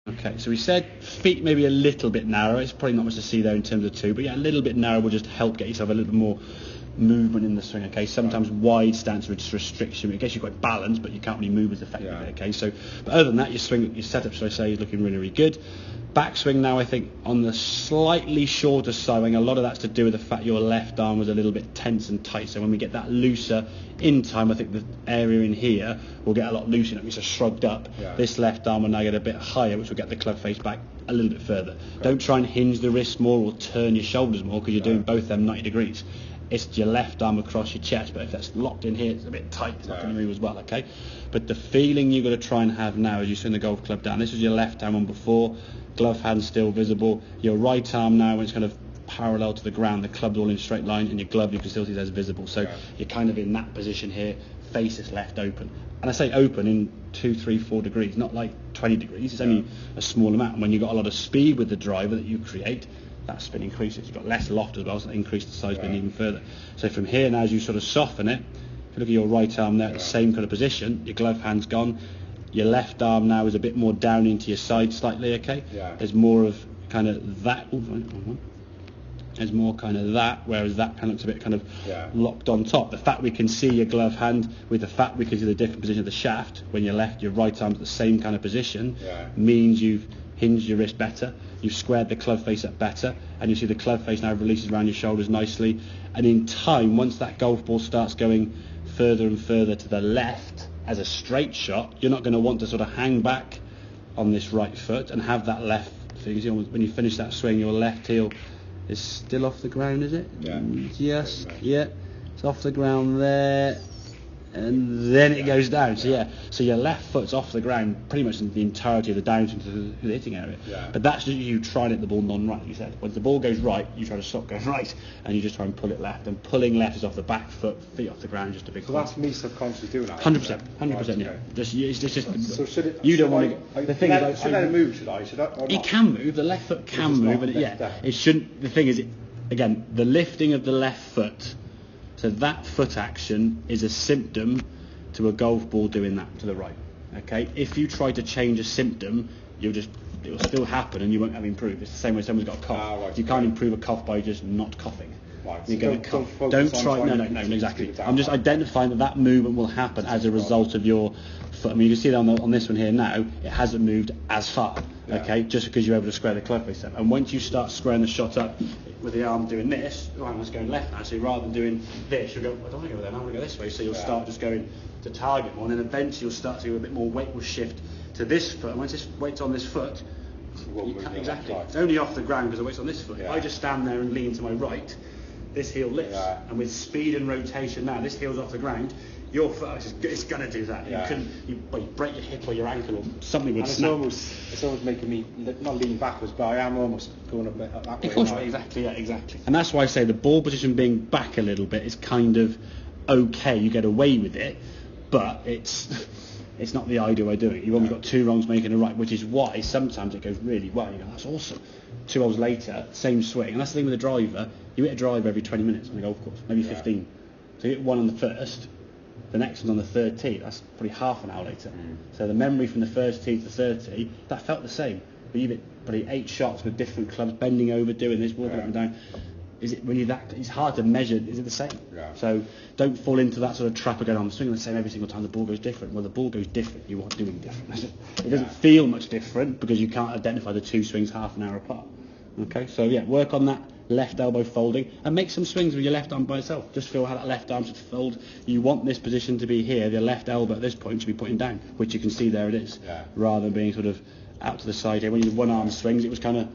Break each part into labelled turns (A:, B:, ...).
A: Okay, so we said feet maybe a little bit narrow. It's probably not much to see there in terms of two, but yeah, a little bit narrow will just help get yourself a little bit more movement in the swing. Okay, sometimes wide stance just restricts you. I guess you've got balance, but you can't really move as effectively.
B: Yeah.
A: Okay, so but other than that, your swing, your setup, should I say, is looking really, really good. Backswing now, I think, on the slightly shorter side. I think a lot of that's to do with the fact your left arm was a little bit tense and tight. So when we get that looser in time, I think the area in here will get a lot looser. It means it's shrugged up.
B: Yeah.
A: This left arm will now get a bit higher, which will get the club face back a little bit further. Don't try and hinge the wrist more or turn your shoulders more, because you're doing both them 90 degrees. It's your left arm across your chest, but if that's locked in here, it's a bit tight, it's not going to move as well, okay? But the feeling you've got to try and have now as you swing the golf club down, this was your left hand one before, glove hand still visible, your right arm now when it's kind of parallel to the ground, the club's all in a straight line, and your glove you can still see that's visible. So you're kind of in that position here, face is left open. And I say open in 2, 3, 4 degrees, not like 20 degrees, it's only a small amount. And when you've got a lot of speed with the driver that you create, that spin increases. You've got less loft as well, so that increases the side spin even further. So from here now, as you sort of soften it, if you look at your right arm there, the same kind of position, your glove hand's gone. Your left arm now is a bit more down into your side slightly, okay?
B: Yeah.
A: There's more of kind of that. There's more kind of that, whereas that kind of looks a bit kind of locked on top. The fact we can see your glove hand with the fact we can see the different position of the shaft when your left, your right arm's at the same kind of position means you've hinged your wrist better, you've squared the club face up better, and you see the club face now releases around your shoulders nicely. And in time, once that golf ball starts going further and further to the left as a straight shot, you're not going to want to sort of hang back on this right foot and have that left thing. When you finish that swing, your left heel is still off the ground, is it? Yes, it's off the ground there, and then it goes down. So your left foot's off the ground pretty much in the entirety of the down into the hitting area. But that's just you trying to hit the ball non-right, like you said. When the ball goes right, you try to stop going right, and you just try and pull it left. And pulling left is off the back foot, feet off the ground, just a big.
B: So that's me subconsciously doing that.
A: 100%, yeah. Just
B: so should it?
A: you don't want to. The thing is,
B: should I move? Should I?
A: It can move. The left foot can move, and it shouldn't. The thing is, again, the lifting of the left foot. So that foot action is a symptom to a golf ball doing that to the right. Okay, if you try to change a symptom, it will still happen, and you won't have improved. It's the same way someone's got a cough. You can't improve a cough by just not coughing. You're going to cough. Don't try. No, exactly. I'm just identifying that movement will happen as a result of your foot. I mean, you can see that on this one here now, it hasn't moved as far. Okay, just because you're able to square the club face up. And once you start squaring the shot up with the arm doing this, the arm is going left now. So rather than doing this, you'll go, I don't want to go there, I want to go this way. So you'll start just going to target more, and then eventually you'll start to do a bit more weight will shift to this foot. And once this weight's on this foot, exactly. It's only off the ground because the weight's on this foot. If I just stand there and lean to my right, this heel lifts, and with speed and rotation now, this heel's off the ground. Your foot is going to do that. You break your hip or your ankle or something would snap.
B: It's almost making me not lean backwards, but I am almost going a bit that way.
A: Of course, exactly. And that's why I say the ball position being back a little bit is kind of okay. You get away with it, but it's not the ideal way of doing it. You've only got two wrongs making a right, which is why sometimes it goes really well. You go, that's awesome. 2 holes later, same swing. And that's the thing with a driver. You hit a driver every 20 minutes on the golf course, maybe 15. So you hit one on the first, the next one's on the third tee. That's probably half an hour later. So the memory from the first tee to the third tee, that felt the same. But you've hit probably 8 shots with different clubs, bending over, doing this, walking up and down. Is it when you that? It's hard to measure. Is it the same? So don't fall into that sort of trap of going, I'm swinging the same every single time. The ball goes different. Well, the ball goes different. You are doing different. It doesn't feel much different because you can't identify the two swings half an hour apart. Okay, so work on that left elbow folding and make some swings with your left arm by itself. Just feel how that left arm should fold. You want this position to be here. The left elbow at this point should be pointing down, which you can see there it is, rather than being sort of out to the side here. When you did one arm swings, it was kind of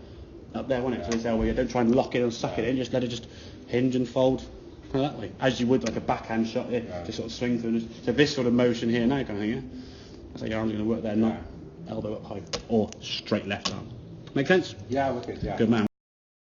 A: up there, wasn't it? So this elbow, don't try and lock it and suck it in. Just let it just hinge and fold kind of that way, as you would like a backhand shot here, just sort of swing through. So this sort of motion here now, kind of thing. That's how your arm's going to work there, not elbow up high or straight left arm. Make sense?
B: Yeah, look it.
A: Good man.